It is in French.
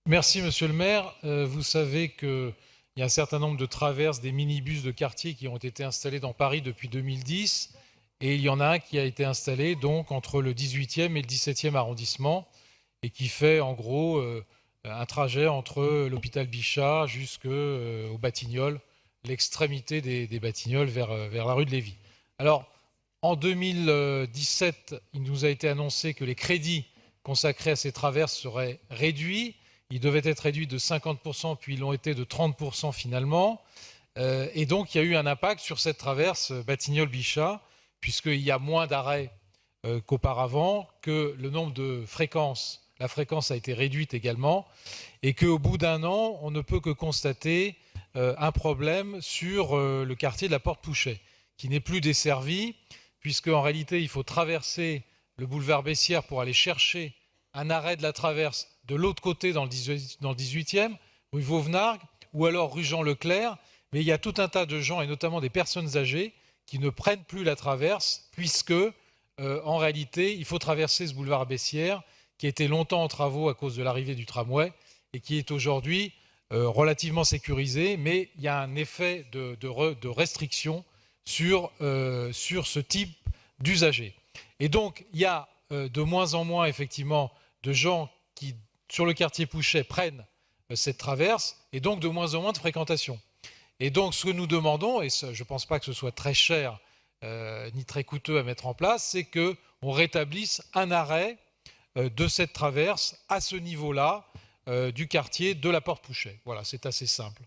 Merci, monsieur le maire. Vous savez qu'il y a un certain nombre de traverses des minibus de quartier qui ont été installés dans Paris depuis 2010. Et il y en a un qui a été installé donc entre le 18e et le 17e arrondissement et qui fait en gros un trajet entre l'hôpital Bichat jusqu'au Batignolles, l'extrémité des Batignolles vers la rue de Lévis. Alors, en 2017, il nous a été annoncé que les crédits consacrés à ces traverses seraient réduits. Ils devaient être réduits de 50%, puis ils l'ont été de 30% finalement. Et donc, il y a eu un impact sur cette traverse Batignolles-Bichat, puisqu'il y a moins d'arrêts qu'auparavant, que le nombre de fréquences, la fréquence a été réduite également, et qu'au bout d'un an, on ne peut que constater un problème sur le quartier de la Porte-Pouchet, qui n'est plus desservi, puisqu'en réalité, il faut traverser le boulevard Bessières pour aller chercher un arrêt de la traverse de l'autre côté dans le 18e, rue Vauvenargues, ou alors rue Jean-Leclerc. Mais il y a tout un tas de gens, et notamment des personnes âgées, qui ne prennent plus la traverse, puisque, en réalité, il faut traverser ce boulevard Bessières, qui a été longtemps en travaux à cause de l'arrivée du tramway, et qui est aujourd'hui relativement sécurisé, mais il y a un effet de restriction sur ce type d'usagers. Et donc, il y a de moins en moins, effectivement, de gens qui, sur le quartier Pouchet, prennent cette traverse, et donc de moins en moins de fréquentation. Et donc, ce que nous demandons, et je ne pense pas que ce soit très cher ni très coûteux à mettre en place, c'est qu'on rétablisse un arrêt de cette traverse à ce niveau-là du quartier de la Porte-Pouchet. Voilà, c'est assez simple.